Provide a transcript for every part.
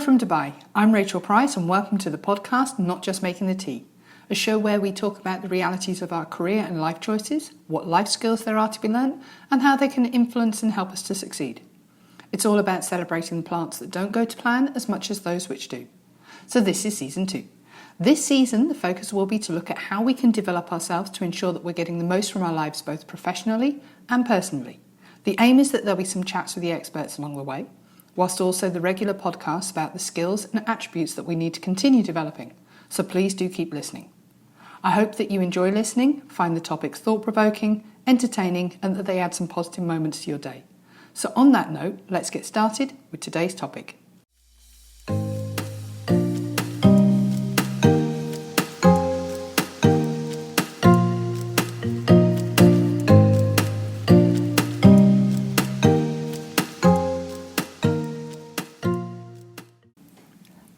from Dubai, I'm Rachel Price and welcome to the podcast Not Just Making the Tea, a show where we talk about the realities of our career and life choices, what life skills there are to be learnt, and how they can influence and help us to succeed. It's all about celebrating the plants that don't go to plan as much as those which do. So this is season 2. This season, the focus will be to look at how we can develop ourselves to ensure that we're getting the most from our lives both professionally and personally. The aim is that there'll be some chats with the experts along the way, whilst also the regular podcasts about the skills and attributes that we need to continue developing. So please do keep listening. I hope that you enjoy listening, find the topics thought-provoking, entertaining, and that they add some positive moments to your day. So on that note, let's get started with today's topic.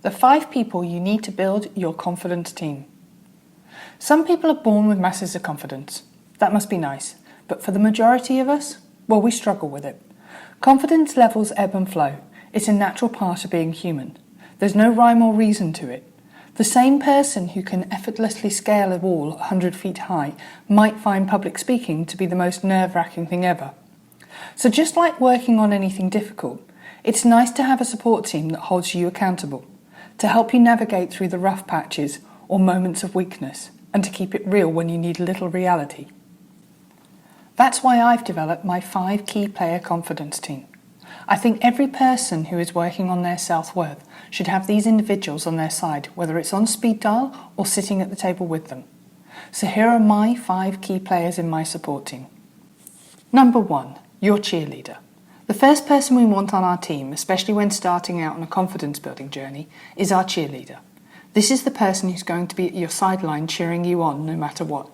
The 5 people you need to build your confidence team. Some people are born with masses of confidence. That must be nice. But for the majority of us, well, we struggle with it. Confidence levels ebb and flow. It's a natural part of being human. There's no rhyme or reason to it. The same person who can effortlessly scale a wall 100 feet high might find public speaking to be the most nerve-wracking thing ever. So just like working on anything difficult, it's nice to have a support team that holds you accountable, to help you navigate through the rough patches or moments of weakness, and to keep it real when you need a little reality. That's why I've developed my 5 key player confidence team. I think every person who is working on their self-worth should have these individuals on their side, whether it's on speed dial or sitting at the table with them. So here are my 5 key players in my support team. Number 1, your cheerleader. The first person we want on our team, especially when starting out on a confidence building journey, is our cheerleader. This is the person who's going to be at your sideline cheering you on no matter what.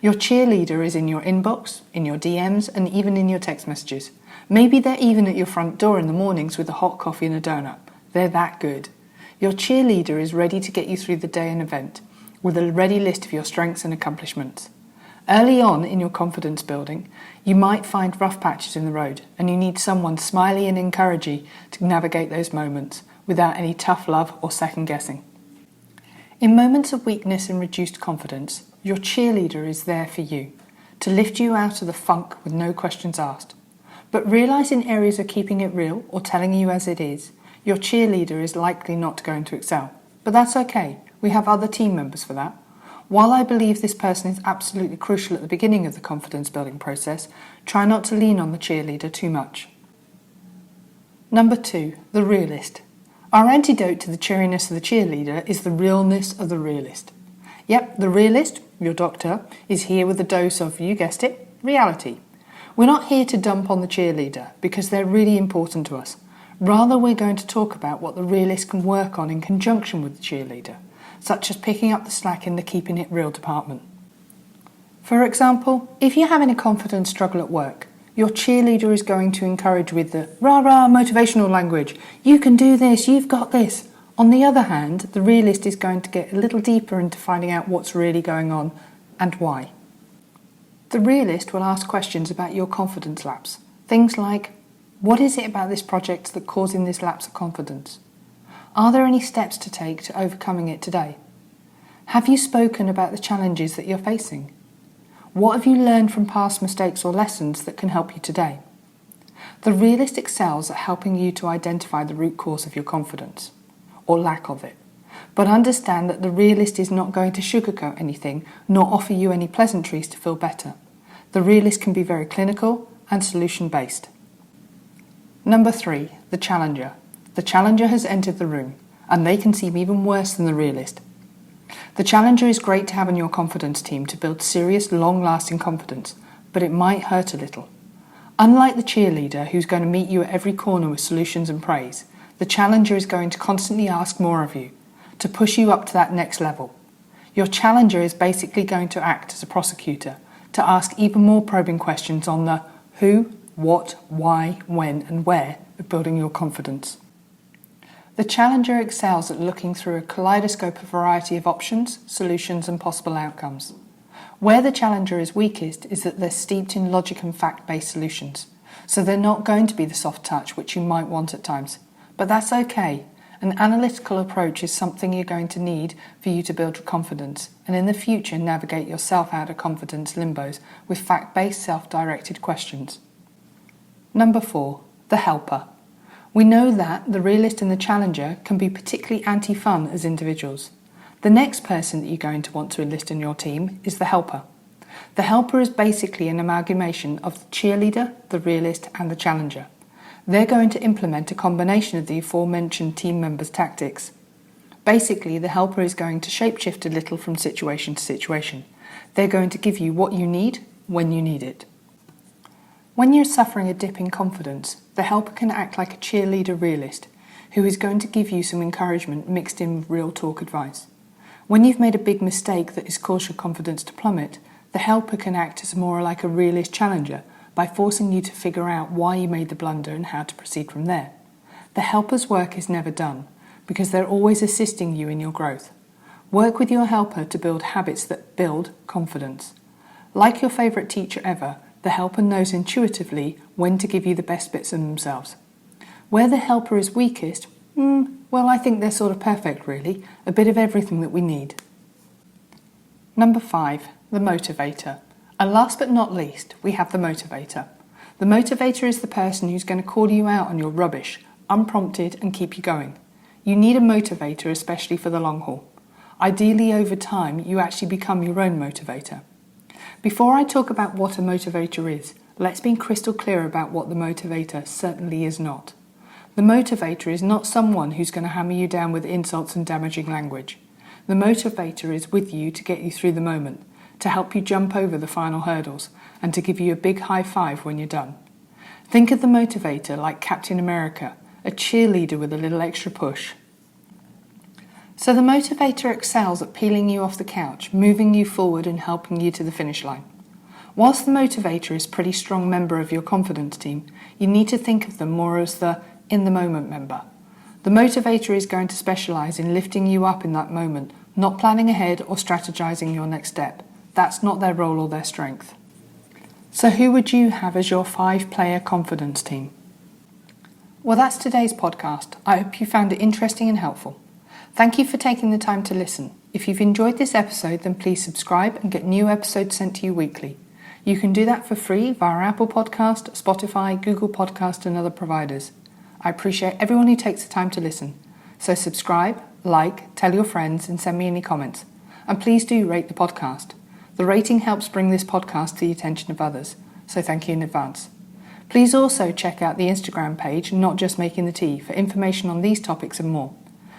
Your cheerleader is in your inbox, in your DMs, and even in your text messages. Maybe they're even at your front door in the mornings with a hot coffee and a donut. They're that good. Your cheerleader is ready to get you through the day and event, with a ready list of your strengths and accomplishments. Early on in your confidence building, you might find rough patches in the road, and you need someone smiley and encouraging to navigate those moments without any tough love or second guessing. In moments of weakness and reduced confidence, your cheerleader is there for you, to lift you out of the funk with no questions asked. But realise in areas of keeping it real or telling you as it is, your cheerleader is likely not going to excel. But that's okay, we have other team members for that. While I believe this person is absolutely crucial at the beginning of the confidence building process, try not to lean on the cheerleader too much. Number 2, the realist. Our antidote to the cheeriness of the cheerleader is the realness of the realist. Yep, the realist, your doctor, is here with a dose of, you guessed it, reality. We're not here to dump on the cheerleader because they're really important to us. Rather, we're going to talk about what the realist can work on in conjunction with the cheerleader, such as picking up the slack in the keeping it real department. For example, if you're having a confidence struggle at work, your cheerleader is going to encourage with the rah-rah motivational language. You can do this, you've got this. On the other hand, the realist is going to get a little deeper into finding out what's really going on and why. The realist will ask questions about your confidence lapse. Things like, what is it about this project that's causing this lapse of confidence? Are there any steps to take to overcoming it today? Have you spoken about the challenges that you're facing? What have you learned from past mistakes or lessons that can help you today? The realist excels at helping you to identify the root cause of your confidence, or lack of it. But understand that the realist is not going to sugarcoat anything, nor offer you any pleasantries to feel better. The realist can be very clinical and solution-based. Number 3, the challenger. The challenger has entered the room, and they can seem even worse than the realist. The challenger is great to have in your confidence team to build serious, long-lasting confidence, but it might hurt a little. Unlike the cheerleader, who's going to meet you at every corner with solutions and praise, the challenger is going to constantly ask more of you, to push you up to that next level. Your challenger is basically going to act as a prosecutor, to ask even more probing questions on the who, what, why, when, and where of building your confidence. The challenger excels at looking through a kaleidoscope of variety of options, solutions, and possible outcomes. Where the challenger is weakest is that they're steeped in logic and fact-based solutions, so they're not going to be the soft touch which you might want at times. But that's okay, An analytical approach is something you're going to need for you to build your confidence and in the future navigate yourself out of confidence limbos with fact-based self-directed questions. Number 4, the helper. We know that the realist and the challenger can be particularly anti-fun as individuals. The next person that you're going to want to enlist in your team is the helper. The helper is basically an amalgamation of the cheerleader, the realist and the challenger. They're going to implement a combination of the aforementioned team members' tactics. Basically, the helper is going to shapeshift a little from situation to situation. They're going to give you what you need when you need it. When you're suffering a dip in confidence, the helper can act like a cheerleader realist who is going to give you some encouragement mixed in with real talk advice. When you've made a big mistake that has caused your confidence to plummet, the helper can act as more like a realist challenger by forcing you to figure out why you made the blunder and how to proceed from there. The helper's work is never done because they're always assisting you in your growth. Work with your helper to build habits that build confidence. Like your favourite teacher ever, the helper knows intuitively when to give you the best bits of themselves. Where the helper is weakest, well, I think they're sort of perfect really, a bit of everything that we need. Number 5, the motivator. And last but not least, we have the motivator. The motivator is the person who's going to call you out on your rubbish, unprompted, and keep you going. You need a motivator, especially for the long haul. Ideally, over time, you actually become your own motivator. Before I talk about what a motivator is, let's be crystal clear about what the motivator certainly is not. The motivator is not someone who's going to hammer you down with insults and damaging language. The motivator is with you to get you through the moment, to help you jump over the final hurdles, and to give you a big high five when you're done. Think of the motivator like Captain America, a cheerleader with a little extra push. So the motivator excels at peeling you off the couch, moving you forward and helping you to the finish line. Whilst the motivator is a pretty strong member of your confidence team, you need to think of them more as the in-the-moment member. The motivator is going to specialise in lifting you up in that moment, not planning ahead or strategizing your next step. That's not their role or their strength. So who would you have as your 5-player confidence team? Well, that's today's podcast. I hope you found it interesting and helpful. Thank you for taking the time to listen. If you've enjoyed this episode, then please subscribe and get new episodes sent to you weekly. You can do that for free via Apple Podcast, Spotify, Google Podcast and other providers. I appreciate everyone who takes the time to listen. So subscribe, like, tell your friends and send me any comments. And please do rate the podcast. The rating helps bring this podcast to the attention of others, so thank you in advance. Please also check out the Instagram page, Not Just Making the Tea, for information on these topics and more.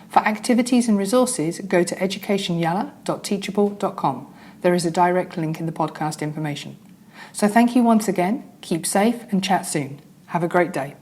For activities and resources, go to educationyala.teachable.com. There is a direct link in the podcast information. So thank you once again, keep safe and chat soon. Have a great day.